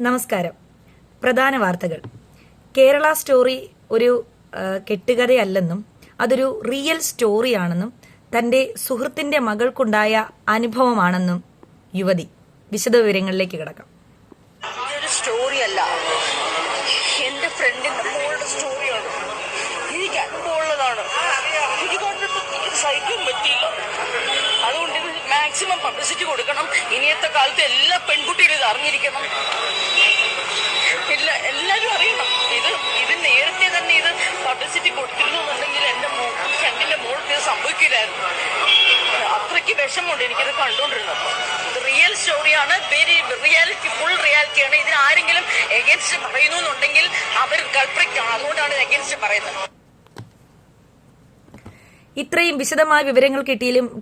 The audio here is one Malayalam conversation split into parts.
നമസ്കാരം. പ്രധാന വാർത്തകൾ. കേരള സ്റ്റോറി ഒരു കെട്ടുകഥയല്ലെന്നും അതൊരു റിയൽ സ്റ്റോറിയാണെന്നും തന്റെ സുഹൃത്തിന്റെ മകൾക്കുണ്ടായ അനുഭവമാണെന്നും യുവതി. വിശദവിവരങ്ങളിലേക്ക് കിടക്കാം. ഇതൊരു സ്റ്റോറിയല്ല, എന്റെ ഫ്രണ്ടിന്റെ മോളുടെ സ്റ്റോറിയാണ്. എനിക്ക് അനുഭവമുള്ളതാണ്. എനിക്ക് കണ്ടിട്ട് സഹിക്കാൻ പറ്റിയില്ല. അതുകൊണ്ട് ഇത് മാക്സിമം പബ്ലിസിറ്റി കൊടുക്കണം. ഇനിയത്തെ കാലത്ത് എല്ലാ പെൺകുട്ടികളും ഇത് അറിഞ്ഞിരിക്കണം. എല്ലാവരും അറിയണം. ഇത് നേരത്തെ തന്നെ ഇത് പബ്ലിസിറ്റി കൊടുത്തിരുന്നുണ്ടെങ്കിൽ എന്റെ ഫ്രണ്ടിന്റെ മോൾക്ക് ഇത് സംഭവിക്കില്ലായിരുന്നു. അത്രയ്ക്ക് വിഷമമുണ്ട് എനിക്കിത് കണ്ടുകൊണ്ടിരുന്നപ്പോൾ. ഇത് റിയൽ സ്റ്റോറിയാണ്, വെരി റിയാലിറ്റി, ഫുൾ റിയാലിറ്റിയാണ്. ഇതിന് ആരെങ്കിലും എഗൻസ്റ്റ് പറയുന്നു എന്നുണ്ടെങ്കിൽ അവർ കൾപ്രിറ്റ് ആണ്. അതുകൊണ്ടാണ് എഗൻസ്റ്റ് പറയുന്നത്. ഇത്രയും വിശദമായ വിവരങ്ങൾ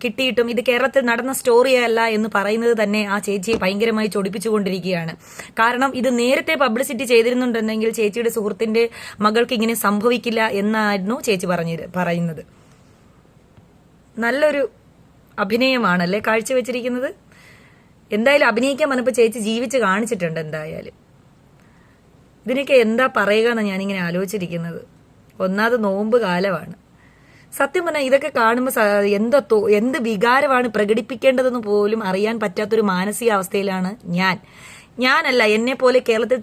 കിട്ടിയിട്ടും ഇത് കേരളത്തിൽ നടന്ന സ്റ്റോറിയല്ല എന്ന് പറയുന്നത് തന്നെ ആ ചേച്ചിയെ ഭയങ്കരമായി ചൊടിപ്പിച്ചുകൊണ്ടിരിക്കുകയാണ്. കാരണം ഇത് നേരത്തെ പബ്ലിസിറ്റി ചെയ്തിരുന്നുണ്ടെങ്കിൽ ചേച്ചിയുടെ സുഹൃത്തിന്റെ മകൾക്ക് ഇങ്ങനെ സംഭവിക്കില്ല എന്നായിരുന്നു ചേച്ചി പറയുന്നത്. നല്ലൊരു അഭിനയമാണല്ലേ കാഴ്ചവെച്ചിരിക്കുന്നത്. എന്തായാലും അഭിനയിക്കാൻ വന്നപ്പോൾ ചേച്ചി ജീവിച്ച് കാണിച്ചിട്ടുണ്ട്. എന്തായാലും ഇതിനൊക്കെ എന്താ പറയുക എന്നാണ് ഞാനിങ്ങനെ ആലോചിച്ചിരിക്കുന്നത്. ഒന്നാമത് നോമ്പ് കാലമാണ്. സത്യം പറഞ്ഞാൽ ഇതൊക്കെ കാണുമ്പോൾ എന്ത് വികാരമാണ് പ്രകടിപ്പിക്കേണ്ടതെന്ന് പോലും അറിയാൻ പറ്റാത്തൊരു മാനസികാവസ്ഥയിലാണ് ഞാനല്ല, എന്നെ പോലെ കേരളത്തിൽ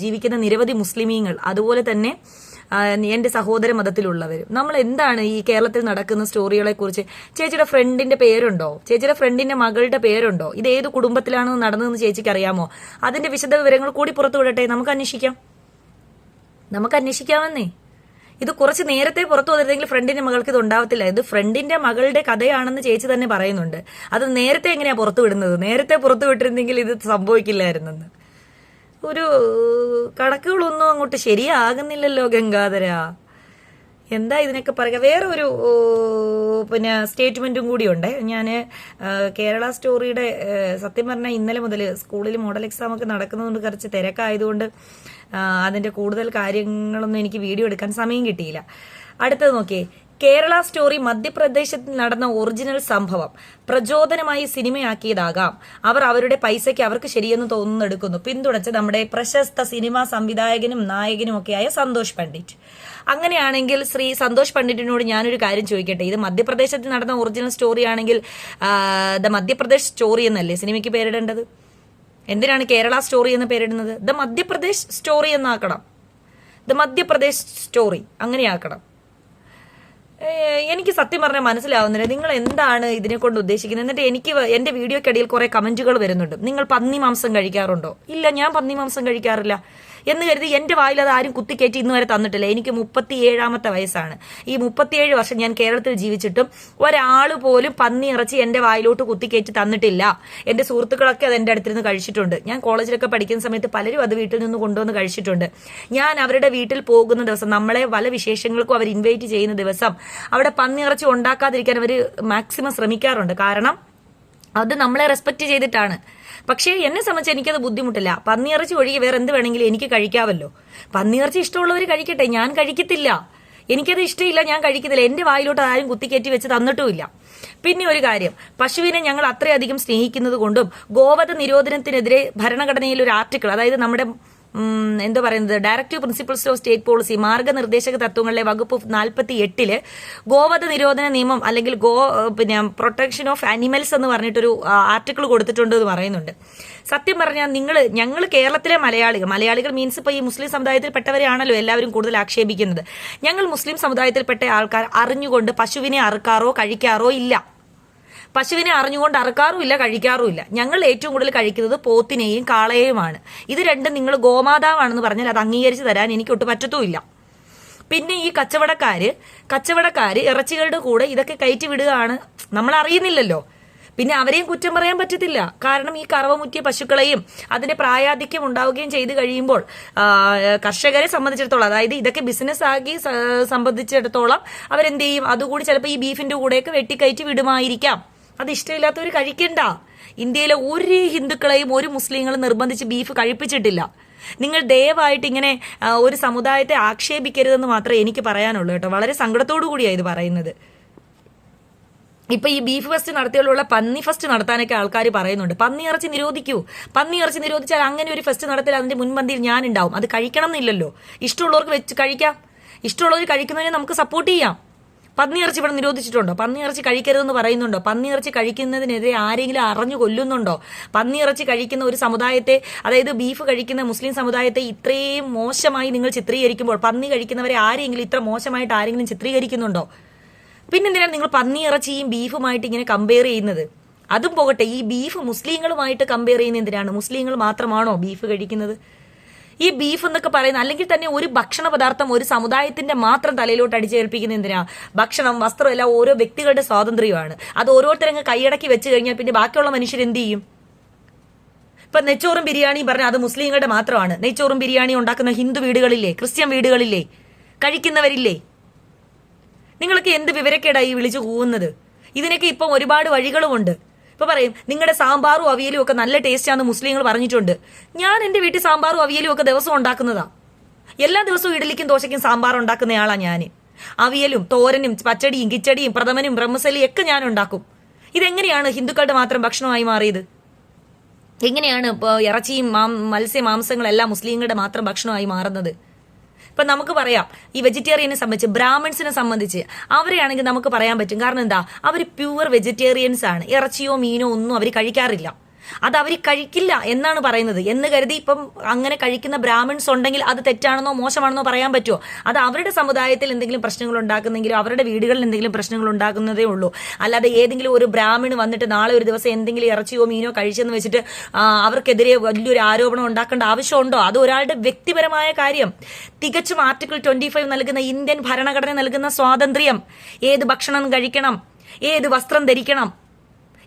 ജീവിക്കുന്ന നിരവധി മുസ്ലിമീങ്ങൾ, അതുപോലെ തന്നെ എന്റെ സഹോദര മതത്തിലുള്ളവരും. നമ്മൾ എന്താണ് ഈ കേരളത്തിൽ നടക്കുന്ന സ്റ്റോറികളെ കുറിച്ച്? ചേച്ചിയുടെ ഫ്രണ്ടിന്റെ പേരുണ്ടോ? ചേച്ചിയുടെ ഫ്രണ്ടിന്റെ മകളുടെ പേരുണ്ടോ? ഇത് ഏത് കുടുംബത്തിലാണ് നടന്നതെന്ന് ചേച്ചിക്ക് അറിയാമോ? അതിന്റെ വിശദ വിവരങ്ങൾ കൂടി പുറത്തു വിടട്ടെ. നമുക്ക് അന്വേഷിക്കാമെന്നേ. ഇത് കുറച്ച് നേരത്തെ പുറത്തു വന്നിരുന്നെങ്കിൽ ഫ്രണ്ടിന്റെ മകൾക്ക് ഇത് ഉണ്ടാവത്തില്ല. ഇത് ഫ്രണ്ടിന്റെ മകളുടെ കഥയാണെന്ന് ചേച്ചി തന്നെ പറയുന്നുണ്ട്. അത് നേരത്തെ എങ്ങനെയാ പുറത്തു വിടുന്നത്? നേരത്തെ പുറത്തു വിട്ടിരുന്നെങ്കിൽ ഇത് സംഭവിക്കില്ലായിരുന്നെന്ന്. ഒരു കണക്കുകളൊന്നും അങ്ങോട്ട് ശരിയാകുന്നില്ലല്ലോ ഗംഗാധര. എന്താ ഇതിനൊക്കെ പറയുക? വേറെ ഒരു സ്റ്റേറ്റ്മെന്റും കൂടിയുണ്ട്. ഞാൻ കേരള സ്റ്റോറിയുടെ സത്യം പറഞ്ഞാൽ ഇന്നലെ മുതൽ സ്കൂളിൽ മോഡൽ എക്സാം ഒക്കെ നടക്കുന്നതുകൊണ്ട് കുറച്ച് തിരക്കായതുകൊണ്ട് അതിന്റെ കൂടുതൽ കാര്യങ്ങളൊന്നും എനിക്ക് വീഡിയോ എടുക്കാൻ സമയം കിട്ടിയില്ല. അടുത്തത് നോക്കിയേ. കേരള സ്റ്റോറി മധ്യപ്രദേശിൽ നടന്ന ഒറിജിനൽ സംഭവം പ്രചോദനമായി സിനിമയാക്കിയതാകാം. അവർ അവരുടെ പൈസയ്ക്ക് അവർക്ക് ശരിയെന്ന് തോന്നുന്നെടുക്കുന്നു. പിന്തുണച്ച് നമ്മുടെ പ്രശസ്ത സിനിമാ സംവിധായകനും നായകനും ഒക്കെയായ സന്തോഷ് പണ്ഡിറ്റ്. അങ്ങനെയാണെങ്കിൽ ശ്രീ സന്തോഷ് പണ്ഡിറ്റിനോട് ഞാനൊരു കാര്യം ചോദിക്കട്ടെ. ഇത് മധ്യപ്രദേശത്തിൽ നടന്ന ഒറിജിനൽ സ്റ്റോറി ആണെങ്കിൽ ദ മധ്യപ്രദേശ് സ്റ്റോറി എന്നല്ലേ സിനിമയ്ക്ക് പേരിടേണ്ടത്? എന്തിനാണ് കേരള സ്റ്റോറി എന്ന് പേരിടുന്നത്? ദ മധ്യപ്രദേശ് സ്റ്റോറി എന്നാക്കണം. ദ മധ്യപ്രദേശ് സ്റ്റോറി അങ്ങനെയാക്കണം. എനിക്ക് സത്യം പറഞ്ഞാൽ മനസ്സിലാവുന്നില്ല നിങ്ങൾ എന്താണ് ഇതിനെ കൊണ്ട് ഉദ്ദേശിക്കുന്നത്. എന്നിട്ട് എനിക്ക് എന്റെ വീഡിയോക്കിടയിൽ കുറെ കമന്റുകൾ വരുന്നുണ്ട്. നിങ്ങൾ പന്നി മാംസം കഴിക്കാറുണ്ടോ? ഇല്ല, ഞാൻ പന്നി മാംസം കഴിക്കാറില്ല എന്ന് കരുതി എന്റെ വായിൽ അത് ആരും കുത്തിക്കയറ്റി ഇന്ന് വരെ തന്നിട്ടില്ല. എനിക്ക് 37ാമത്തെ വയസ്സാണ്. ഈ 37 വർഷം ഞാൻ കേരളത്തിൽ ജീവിച്ചിട്ടും ഒരാൾ പോലും പന്നി ഇറച്ചി എന്റെ വായിലോട്ട് കുത്തിക്കയറ്റി തന്നിട്ടില്ല. എന്റെ സുഹൃത്തുക്കളൊക്കെ അത് എന്റെ അടുത്തിരുന്ന് കഴിച്ചിട്ടുണ്ട്. ഞാൻ കോളേജിലൊക്കെ പഠിക്കുന്ന സമയത്ത് പലരും അത് വീട്ടിൽ നിന്ന് കൊണ്ടുവന്ന് കഴിച്ചിട്ടുണ്ട്. ഞാൻ അവരുടെ വീട്ടിൽ പോകുന്ന ദിവസം, നമ്മളെ പല വിശേഷങ്ങൾക്കും അവർ ഇൻവൈറ്റ് ചെയ്യുന്ന ദിവസം അവിടെ പന്നി ഇറച്ചി ഉണ്ടാക്കാതിരിക്കാൻ അവർ മാക്സിമം ശ്രമിക്കാറുണ്ട്. കാരണം അത് നമ്മളെ റെസ്പെക്ട് ചെയ്തിട്ടാണ്. പക്ഷേ എന്നെ സംബന്ധിച്ച് എനിക്കത് ബുദ്ധിമുട്ടില്ല. പന്നിയിറച്ചി ഒഴികെ വേറെ എന്ത് വേണമെങ്കിലും എനിക്ക് കഴിക്കാമല്ലോ. പന്നിയിറച്ചി ഇഷ്ടമുള്ളവർ കഴിക്കട്ടെ, ഞാൻ കഴിക്കത്തില്ല. എനിക്കത് ഇഷ്ടമില്ല, ഞാൻ കഴിക്കത്തില്ല. എന്റെ വായിലോട്ട് ആരും കുത്തിക്കയറ്റി വെച്ച് തന്നിട്ടുമില്ല. പിന്നെ ഒരു കാര്യം, പശുവിനെ ഞങ്ങൾ അത്രയധികം സ്നേഹിക്കുന്നത് കൊണ്ടും ഗോവധ നിരോധനത്തിനെതിരെ ഭരണഘടനയിൽ ഒരു ആർട്ടിക്കിൾ, അതായത് നമ്മുടെ എന്താ പറയുന്നത്, directive principles of state policy, മാർഗനിർദ്ദേശക തത്വങ്ങളിലെ വകുപ്പ് 48 ഗോവധ നിരോധന നിയമം അല്ലെങ്കിൽ പ്രൊട്ടക്ഷൻ ഓഫ് ആനിമൽസ് എന്ന് പറഞ്ഞിട്ടൊരു ആർട്ടിക്കിൾ കൊടുത്തിട്ടുണ്ട് എന്ന് പറയുന്നുണ്ട്. സത്യം പറഞ്ഞാൽ ഞങ്ങൾ കേരളത്തിലെ മലയാളികൾ മീൻസ് ഇപ്പൊ ഈ മുസ്ലിം സമുദായത്തിൽപ്പെട്ടവരെയാണല്ലോ എല്ലാവരും കൂടുതൽ ആക്ഷേപിക്കുന്നത്. ഞങ്ങൾ മുസ്ലിം സമുദായത്തിൽപ്പെട്ട ആൾക്കാർ അറിഞ്ഞുകൊണ്ട് പശുവിനെ അറുക്കാറോ കഴിക്കാറോ ഇല്ല. പശുവിനെ അറിഞ്ഞുകൊണ്ട് അറുക്കാറുമില്ല, കഴിക്കാറുമില്ല. ഞങ്ങൾ ഏറ്റവും കൂടുതൽ കഴിക്കുന്നത് പോത്തിനെയും കാളയെയുമാണ്. ഇത് രണ്ടും നിങ്ങൾ ഗോമാതാവാണെന്ന് പറഞ്ഞാൽ അത് അംഗീകരിച്ച് തരാൻ എനിക്കൊട്ട് പറ്റത്തുമില്ല. പിന്നെ ഈ കച്ചവടക്കാര് ഇറച്ചികളുടെ കൂടെ ഇതൊക്കെ കയറ്റി വിടുകയാണ്, നമ്മൾ അറിയുന്നില്ലല്ലോ. പിന്നെ അവരെയും കുറ്റം പറയാൻ പറ്റത്തില്ല. കാരണം ഈ കറവമുറ്റിയ പശുക്കളെയും അതിന്റെ പ്രായാധിക്യം ഉണ്ടാവുകയും ചെയ്തു കഴിയുമ്പോൾ കർഷകരെ സംബന്ധിച്ചിടത്തോളം, അതായത് ഇതൊക്കെ ബിസിനസ് ആക്കി സംബന്ധിച്ചിടത്തോളം അവരെന്ത് ചെയ്യും? അതുകൂടി ചിലപ്പോൾ ഈ ബീഫിന്റെ കൂടെയൊക്കെ വെട്ടിക്കയറ്റി വിടുമായിരിക്കാം. അത് ഇഷ്ടമില്ലാത്തവർ കഴിക്കണ്ട. ഇന്ത്യയിലെ ഒരു ഹിന്ദുക്കളെയും ഒരു മുസ്ലിങ്ങളും നിർബന്ധിച്ച് ബീഫ് കഴിപ്പിച്ചിട്ടില്ല. നിങ്ങൾ ദയവായിട്ട് ഇങ്ങനെ ഒരു സമുദായത്തെ ആക്ഷേപിക്കരുതെന്ന് മാത്രമേ എനിക്ക് പറയാനുള്ളൂ കേട്ടോ. വളരെ സങ്കടത്തോടു കൂടിയാണ് ഇത് പറയുന്നത്. ഇപ്പൊ ഈ ബീഫ് ഫെസ്റ്റ് നടത്തിയുള്ള പന്നി ഫെസ്റ്റ് നടത്താനൊക്കെ ആൾക്കാർ പറയുന്നുണ്ട്. പന്നി ഇറച്ചി നിരോധിക്കൂ. പന്നി ഇറച്ചി നിരോധിച്ചാൽ അങ്ങനെ ഒരു ഫെസ്റ്റ് നടത്തിയാൽ അതിന്റെ മുൻപന്തിയിൽ ഞാൻ ഉണ്ടാവും. അത് കഴിക്കണം എന്നില്ലല്ലോ. ഇഷ്ടമുള്ളവർക്ക് വെച്ച് കഴിക്കാം. ഇഷ്ടമുള്ളവർ കഴിക്കുന്നതിനെ നമുക്ക് സപ്പോർട്ട് ചെയ്യാം. പന്നി ഇറച്ചി ഇവിടെ നിരോധിച്ചിട്ടുണ്ടോ? പന്നി ഇറച്ചി കഴിക്കരുതെന്ന് പറയുന്നുണ്ടോ? പന്നി ഇറച്ചി കഴിക്കുന്നതിനെതിരെ ആരെങ്കിലും അറിഞ്ഞു കൊല്ലുന്നുണ്ടോ? പന്നി ഇറച്ചി കഴിക്കുന്ന ഒരു സമുദായത്തെ, അതായത് ബീഫ് കഴിക്കുന്ന മുസ്ലിം സമുദായത്തെ ഇത്രയും മോശമായി നിങ്ങൾ ചിത്രീകരിക്കുമ്പോൾ പന്നി കഴിക്കുന്നവരെ ആരെങ്കിലും ഇത്ര മോശമായിട്ട് ആരെങ്കിലും ചിത്രീകരിക്കുന്നുണ്ടോ? പിന്നെന്തിനാണ് നിങ്ങൾ പന്നി ഇറച്ചിയും ബീഫുമായിട്ട് ഇങ്ങനെ കമ്പയർ ചെയ്യുന്നത്? അതും പോകട്ടെ, ഈ ബീഫ് മുസ്ലിങ്ങളുമായിട്ട് കമ്പയർ ചെയ്യുന്നത് എന്തിനാണ്? മുസ്ലിങ്ങൾ മാത്രമാണോ ബീഫ് കഴിക്കുന്നത്? ഈ ബീഫ് എന്നൊക്കെ പറയുന്നത്, അല്ലെങ്കിൽ തന്നെ ഒരു ഭക്ഷണ പദാർത്ഥം ഒരു സമുദായത്തിന്റെ മാത്രം തലയിലോട്ട് അടിച്ചേൽപ്പിക്കുന്ന എന്തിനാ? ഭക്ഷണം, വസ്ത്രം എല്ലാം ഓരോ വ്യക്തികളുടെ സ്വാതന്ത്ര്യമാണ്. അത് ഓരോരുത്തരങ്ങ് കൈയടക്കി വെച്ച് കഴിഞ്ഞാൽ പിന്നെ ബാക്കിയുള്ള മനുഷ്യർ എന്ത് ചെയ്യും? ഇപ്പൊ നെച്ചോറും ബിരിയാണിയും പറഞ്ഞാൽ അത് മുസ്ലിങ്ങളുടെ മാത്രമാണ്. നെച്ചോറും ബിരിയാണിയും ഉണ്ടാക്കുന്ന ഹിന്ദു വീടുകളില്ലേ, ക്രിസ്ത്യൻ വീടുകളില്ലേ, കഴിക്കുന്നവരില്ലേ? നിങ്ങൾക്ക് എന്ത് വിവരക്കേടായി വിളിച്ചു കൂവുന്നത്? ഇതിനൊക്കെ ഇപ്പം ഒരുപാട് വഴികളുമുണ്ട്. ഇപ്പൊ പറയും നിങ്ങളുടെ സാമ്പാറും അവിയലും ഒക്കെ നല്ല ടേസ്റ്റാന്ന് മുസ്ലിങ്ങൾ പറഞ്ഞിട്ടുണ്ട്. ഞാൻ എന്റെ വീട്ടിൽ സാമ്പാറും അവിയലും ഒക്കെ ദിവസവും ഉണ്ടാക്കുന്നതാ. എല്ലാ ദിവസവും ഇഡലിക്കും ദോശയ്ക്കും സാമ്പാർ ഉണ്ടാക്കുന്നയാളാ ഞാൻ. അവിയലും തോരനും പച്ചടിയും കിച്ചടിയും പ്രഥമനും ബ്രഹ്മസലിയും ഒക്കെ ഞാൻ ഉണ്ടാക്കും. ഇതെങ്ങനെയാണ് ഹിന്ദുക്കളുടെ മാത്രം ഭക്ഷണമായി മാറിയത്? എങ്ങനെയാണ് ഇപ്പോൾ ഇറച്ചിയും മാംസങ്ങളെല്ലാം മുസ്ലിങ്ങളുടെ മാത്രം ഭക്ഷണമായി മാറുന്നത്? ഇപ്പൊ നമുക്ക് പറയാം, ഈ വെജിറ്റേറിയനെ സംബന്ധിച്ച്, ബ്രാഹ്മിൺസിനെ സംബന്ധിച്ച് അവരെയാണെങ്കിൽ നമുക്ക് പറയാൻ പറ്റും. കാരണം എന്താ? അവർ പ്യുവർ വെജിറ്റേറിയൻസ് ആണ്. ഇറച്ചിയോ മീനോ ഒന്നും അവർ കഴിക്കാറില്ല. അത് അവർ കഴിക്കില്ല എന്നാണ് പറയുന്നത്. എന്ന് കരുതി ഇപ്പം അങ്ങനെ കഴിക്കുന്ന ബ്രാഹ്മിൺസ് ഉണ്ടെങ്കിൽ അത് തെറ്റാണെന്നോ മോശമാണെന്നോ പറയാൻ പറ്റുമോ? അത് അവരുടെ സമുദായത്തിൽ എന്തെങ്കിലും പ്രശ്നങ്ങൾ ഉണ്ടാക്കുന്നെങ്കിലും അവരുടെ വീടുകളിൽ എന്തെങ്കിലും പ്രശ്നങ്ങൾ ഉണ്ടാക്കുന്നതേ ഉള്ളൂ. അല്ലാതെ ഏതെങ്കിലും ഒരു ബ്രാഹ്മിൺ വന്നിട്ട് നാളെ ഒരു ദിവസം എന്തെങ്കിലും ഇറച്ചിയോ മീനോ കഴിച്ചെന്ന് വെച്ചിട്ട് അവർക്കെതിരെ വലിയൊരു ആരോപണം ഉണ്ടാക്കേണ്ട ആവശ്യമുണ്ടോ? അത് ഒരാളുടെ വ്യക്തിപരമായ കാര്യം. തികച്ചും ആർട്ടിക്കിൾ 25 നൽകുന്ന, ഇന്ത്യൻ ഭരണഘടന നൽകുന്ന സ്വാതന്ത്ര്യം, ഏത് ഭക്ഷണം കഴിക്കണം, ഏത് വസ്ത്രം ധരിക്കണം,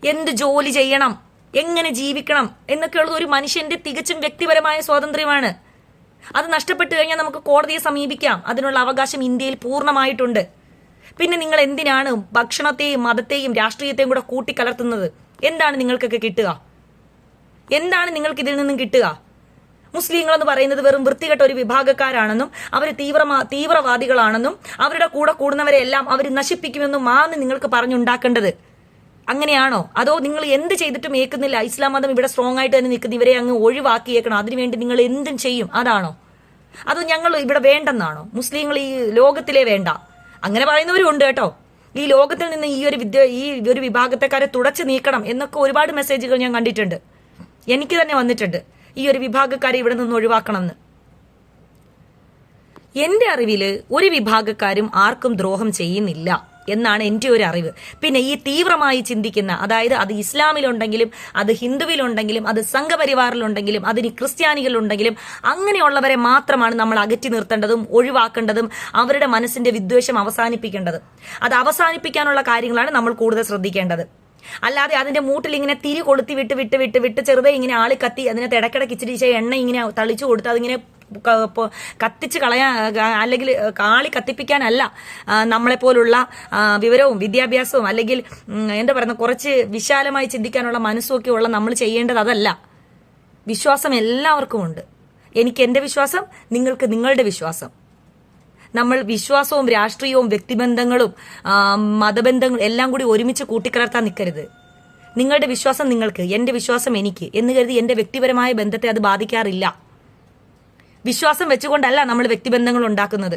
എന്ത് ജോലി ചെയ്യണം, എങ്ങനെ ജീവിക്കണം എന്നൊക്കെയുള്ളത് ഒരു മനുഷ്യന്റെ തികച്ചും വ്യക്തിപരമായ സ്വാതന്ത്ര്യമാണ്. അത് നഷ്ടപ്പെട്ടു കഴിഞ്ഞാൽ നമുക്ക് കോടതിയെ സമീപിക്കാം. അതിനുള്ള അവകാശം ഇന്ത്യയിൽ പൂർണ്ണമായിട്ടുണ്ട്. പിന്നെ നിങ്ങൾ എന്തിനാണ് ഭക്ഷണത്തെയും മതത്തെയും രാഷ്ട്രീയത്തെയും കൂടെ കൂട്ടിക്കലർത്തുന്നത്? എന്താണ് നിങ്ങൾക്കൊക്കെ കിട്ടുക? എന്താണ് നിങ്ങൾക്ക് ഇതിൽ നിന്നും കിട്ടുക? മുസ്ലിങ്ങൾ എന്ന് പറയുന്നത് വെറും വൃത്തികെട്ട ഒരു വിഭാഗക്കാരാണെന്നും അവർ തീവ്രവാദികളാണെന്നും അവരുടെ കൂടെ കൂടുന്നവരെല്ലാം അവർ നശിപ്പിക്കുമെന്നും ആണ് നിങ്ങൾക്ക് പറഞ്ഞുണ്ടാക്കേണ്ടത്. അങ്ങനെയാണോ? അതോ നിങ്ങൾ എന്ത് ചെയ്തിട്ടും ഏക്കുന്നില്ല, ഇസ്ലാം മതം ഇവിടെ സ്ട്രോങ് ആയിട്ട് തന്നെ നിൽക്കുന്ന ഇവരെ അങ്ങ് ഒഴിവാക്കിയേക്കണം, അതിനുവേണ്ടി നിങ്ങൾ എന്തും ചെയ്യും, അതാണോ? അതോ ഞങ്ങൾ ഇവിടെ വേണ്ടെന്നാണോ? മുസ്ലിങ്ങൾ ഈ ലോകത്തിലെ വേണ്ട, അങ്ങനെ പറയുന്നവരും ഉണ്ട് കേട്ടോ. ഈ ലോകത്തിൽ നിന്ന് ഈ ഒരു വിഭാഗത്തെക്കാരെ തുടച്ചു നീക്കണം എന്നൊക്കെ ഒരുപാട് മെസ്സേജുകൾ ഞാൻ കണ്ടിട്ടുണ്ട്. എനിക്ക് തന്നെ വന്നിട്ടുണ്ട്, ഈ ഒരു വിഭാഗക്കാരെ ഇവിടെ നിന്ന് ഒഴിവാക്കണം എന്ന്. എന്റെ അറിവില് ഒരു വിഭാഗക്കാരും ആർക്കും ദ്രോഹം ചെയ്യുന്നില്ല എന്നാണ് എൻ്റെ ഒരു അറിവ്. പിന്നെ ഈ തീവ്രമായി ചിന്തിക്കുന്ന, അതായത് അത് ഇസ്ലാമിലുണ്ടെങ്കിലും അത് ഹിന്ദുവിലുണ്ടെങ്കിലും അത് സംഘപരിവാറിലുണ്ടെങ്കിലും അതിന് ക്രിസ്ത്യാനികളുണ്ടെങ്കിലും അങ്ങനെയുള്ളവരെ മാത്രമാണ് നമ്മൾ അകറ്റി നിർത്തേണ്ടതും ഒഴിവാക്കേണ്ടതും അവരുടെ മനസ്സിന്റെ വിദ്വേഷം അവസാനിപ്പിക്കേണ്ടതും. അത് അവസാനിപ്പിക്കാനുള്ള കാര്യങ്ങളാണ് നമ്മൾ കൂടുതൽ ശ്രദ്ധിക്കേണ്ടത്. അല്ലാതെ അതിന്റെ മൂട്ടിൽ ഇങ്ങനെ തിരി കൊളുത്തി വിട്ട് ചെറുതെ ഇങ്ങനെ ആളി കത്തി അതിനകത്ത് ഇടയ്ക്കിടയ്ക്ക് ഇച്ചിരി എണ്ണ ഇങ്ങനെ തളിച്ചു കൊടുത്ത് അതിങ്ങനെ കത്തിച്ച് കളയാൻ, അല്ലെങ്കിൽ കാളി കത്തിപ്പിക്കാനല്ല നമ്മളെപ്പോലുള്ള വിവരവും വിദ്യാഭ്യാസവും അല്ലെങ്കിൽ എന്താ പറയുക കുറച്ച് വിശാലമായി ചിന്തിക്കാനുള്ള മനസ്സുമൊക്കെ ഉള്ള നമ്മൾ ചെയ്യേണ്ടത് അതല്ല. വിശ്വാസം എല്ലാവർക്കും ഉണ്ട്. എനിക്ക് എൻ്റെ വിശ്വാസം, നിങ്ങൾക്ക് നിങ്ങളുടെ വിശ്വാസം. നമ്മൾ വിശ്വാസവും രാഷ്ട്രീയവും വ്യക്തിബന്ധങ്ങളും മതബന്ധങ്ങളും എല്ലാം കൂടി ഒരുമിച്ച് കൂട്ടിക്കലർത്താൻ നിൽക്കരുത്. നിങ്ങളുടെ വിശ്വാസം നിങ്ങൾക്ക്, എൻ്റെ വിശ്വാസം എനിക്ക് എന്ന് കരുതി എൻ്റെ വ്യക്തിപരമായ ബന്ധത്തെ അത് ബാധിക്കാറില്ല. വിശ്വാസം വെച്ചുകൊണ്ടല്ല നമ്മൾ വ്യക്തിബന്ധങ്ങൾ ഉണ്ടാക്കുന്നത്.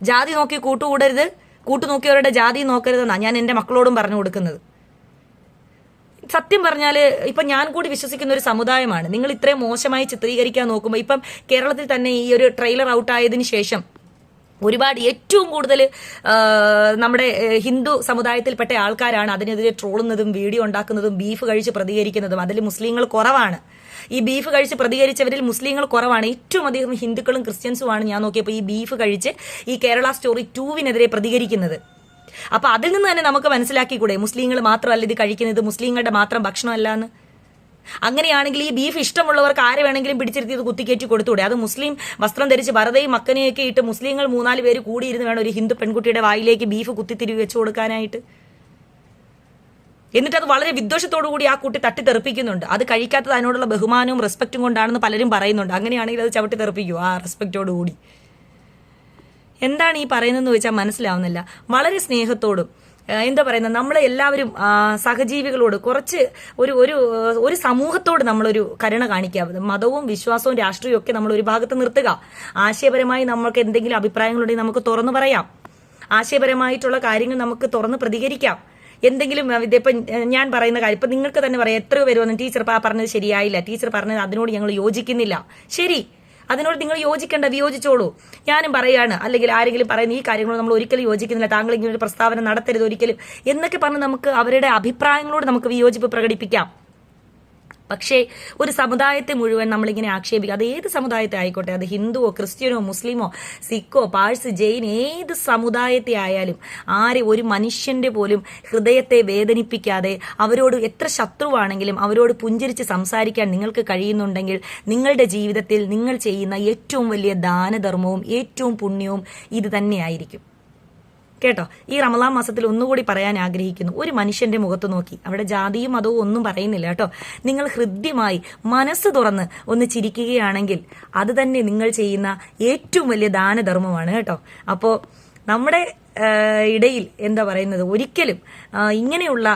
ജാതി നോക്കി കൂട്ടുകൂടരുത്, കൂട്ടുനോക്കിയവരുടെ ജാതി നോക്കരുതെന്നാണ് ഞാൻ എൻ്റെ മക്കളോടും പറഞ്ഞു കൊടുക്കുന്നത്. സത്യം പറഞ്ഞാല് ഇപ്പൊ ഞാൻ കൂടി വിശ്വസിക്കുന്ന ഒരു സമുദായമാണ്. നിങ്ങൾ ഇത്രയും മോശമായി ചിത്രീകരിക്കാൻ നോക്കുമ്പോൾ ഇപ്പം കേരളത്തിൽ തന്നെ ഈ ഒരു ട്രെയിലർ ഔട്ട് ആയതിനു ശേഷം ഒരുപാട് ഏറ്റവും കൂടുതൽ നമ്മുടെ ഹിന്ദു സമുദായത്തിൽപ്പെട്ട ആൾക്കാരാണ് അതിനെതിരെ ട്രോളുന്നതും വീഡിയോ ഉണ്ടാക്കുന്നതും ബീഫ് കഴിച്ച് പ്രതികരിക്കുന്നതും. അതിൽ മുസ്ലിങ്ങൾ കുറവാണ്. ഈ ബീഫ് കഴിച്ച് പ്രതികരിച്ചവരിൽ മുസ്ലിങ്ങൾ കുറവാണ്. ഏറ്റവും അധികം ഹിന്ദുക്കളും ക്രിസ്ത്യൻസുമാണ് ഞാൻ നോക്കിയപ്പോൾ ഈ ബീഫ് കഴിച്ച് ഈ കേരള സ്റ്റോറി 2-വിനെതിരെ പ്രതികരിക്കുന്നത്. അപ്പൊ അതിൽ നിന്ന് തന്നെ നമുക്ക് മനസ്സിലാക്കിക്കൂടെ മുസ്ലിങ്ങൾ മാത്രമല്ല ഇത് കഴിക്കുന്നത്, മുസ്ലിങ്ങളുടെ മാത്രം ഭക്ഷണമല്ല എന്ന്. അങ്ങനെയാണെങ്കിൽ ഈ ബീഫ് ഇഷ്ടമുള്ളവർക്ക് ആരെ വേണമെങ്കിലും പിടിച്ചിരുത്തി ഇത് കുത്തിക്കയറ്റി കൊടുത്തൂടെ? അത് മുസ്ലിം വസ്ത്രം ധരിച്ച് ഭരതയും മക്കനെയൊക്കെ ഇട്ട് മുസ്ലിങ്ങൾ 3-4 പേര് കൂടിയിരുന്ന് വേണം ഒരു ഹിന്ദു പെൺകുട്ടിയുടെ വായിലേക്ക് ബീഫ് കുത്തിത്തിരിവ് വെച്ചു കൊടുക്കാനായിട്ട്. എന്നിട്ട് അത് വളരെ വിദ്വേഷത്തോടുകൂടി ആ കുട്ടി തട്ടിത്തെറിപ്പിക്കുന്നുണ്ട്. അത് കഴിക്കാത്തത് അതിനോടുള്ള ബഹുമാനവും റെസ്പെക്റ്റും കൊണ്ടാണെന്ന് പലരും പറയുന്നുണ്ട്. അങ്ങനെയാണെങ്കിൽ അത് ചവിട്ടി തെറിപ്പിക്കുമോ ആ റെസ്പെക്റ്റോടുകൂടി? എന്താണ് ഈ പറയുന്നതെന്ന് ചോദിച്ചാൽ മനസ്സിലാവുന്നില്ല. വളരെ സ്നേഹത്തോടും എന്താ പറയുന്നത്, നമ്മളെ എല്ലാവരും സഹജീവികളോട് കുറച്ച് ഒരു സമൂഹത്തോട് നമ്മളൊരു കരുണ കാണിക്കുക. മതവും വിശ്വാസവും രാഷ്ട്രീയവും ഒക്കെ നമ്മൾ ഒരു ഭാഗത്ത് നിർത്തുക. ആശയപരമായി നമുക്ക് എന്തെങ്കിലും അഭിപ്രായങ്ങളുണ്ടെങ്കിൽ നമുക്ക് തുറന്നു പറയാം. ആശയപരമായിട്ടുള്ള കാര്യങ്ങൾ നമുക്ക് തുറന്ന് പ്രതികരിക്കാം. എന്തെങ്കിലും ഇതിപ്പം ഞാൻ പറയുന്ന കാര്യം ഇപ്പം നിങ്ങൾക്ക് തന്നെ പറയാം, എത്രയോ പേര് വന്നു ടീച്ചർ പറഞ്ഞത് ശരിയായില്ല, ടീച്ചർ പറഞ്ഞത് അതിനോട് ഞങ്ങൾ യോജിക്കുന്നില്ല. ശരി, അതിനോട് നിങ്ങൾ യോജിക്കേണ്ട, വിയോജിച്ചോളൂ. ഞാനും പറയാണ്, അല്ലെങ്കിൽ ആരെങ്കിലും പറയുന്ന ഈ കാര്യങ്ങളോട് നമ്മൾ ഒരിക്കലും യോജിക്കുന്നില്ല, താങ്കൾ ഇങ്ങനെ ഒരു പ്രസ്താവന നടത്തരുത് ഒരിക്കലും എന്നൊക്കെ പറഞ്ഞ് നമുക്ക് അവരുടെ അഭിപ്രായങ്ങളോട് നമുക്ക് വിയോജിപ്പ് പ്രകടിപ്പിക്കാം. പക്ഷേ ഒരു സമുദായത്തെ മുഴുവൻ നമ്മളിങ്ങനെ ആക്ഷേപിക്കുക, അത് ഏത് സമുദായത്തെ ആയിക്കോട്ടെ, അത് ഹിന്ദുവോ ക്രിസ്ത്യനോ മുസ്ലിമോ സിഖോ പാഴ്സ് ജെയിൻ ഏത് സമുദായത്തെ ആയാലും ഒരു മനുഷ്യന്റെ പോലും ഹൃദയത്തെ വേദനിപ്പിക്കാതെ അവരോട് എത്ര ശത്രുവാണെങ്കിലും അവരോട് പുഞ്ചിരിച്ച് സംസാരിക്കാൻ നിങ്ങൾക്ക് കഴിയുന്നുണ്ടെങ്കിൽ നിങ്ങളുടെ ജീവിതത്തിൽ നിങ്ങൾ ചെയ്യുന്ന ഏറ്റവും വലിയ ദാനധർമ്മവും ഏറ്റവും പുണ്യവും ഇത് തന്നെയായിരിക്കും. കേട്ടോ, ഈ റമദാൻ മാസത്തിൽ ഒന്നുകൂടി പറയാൻ ആഗ്രഹിക്കുന്നു, ഒരു മനുഷ്യന്റെ മുഖത്ത് നോക്കി, അവിടെ ജാതിയും മതവും ഒന്നും പറയുന്നില്ല കേട്ടോ, നിങ്ങൾ ഹൃദ്യമായി മനസ്സ് തുറന്ന് ഒന്ന് ചിരിക്കുകയാണെങ്കിൽ അത് തന്നെ നിങ്ങൾ ചെയ്യുന്ന ഏറ്റവും വലിയ ദാനധർമ്മമാണ് കേട്ടോ. അപ്പോൾ നമ്മുടെ ഇടയിൽ എന്താ പറയുന്നത്, ഒരിക്കലും ഇങ്ങനെയുള്ള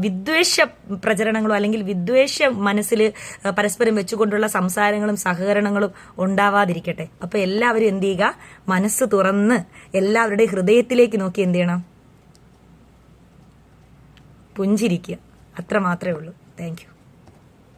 വിദ്വേഷ പ്രചരണങ്ങളോ അല്ലെങ്കിൽ വിദ്വേഷ മനസ്സിൽ പരസ്പരം വെച്ചുകൊണ്ടുള്ള സംസാരങ്ങളും സഹകരണങ്ങളും ഉണ്ടാവാതിരിക്കട്ടെ. അപ്പൊ എല്ലാവരും എന്ത് ചെയ്യുക, മനസ്സ് തുറന്ന് എല്ലാവരുടെ ഹൃദയത്തിലേക്ക് നോക്കി എന്ത് ചെയ്യണം, പുഞ്ചിരിക്കുക. അത്ര മാത്രമേ ഉള്ളൂ. Thank you.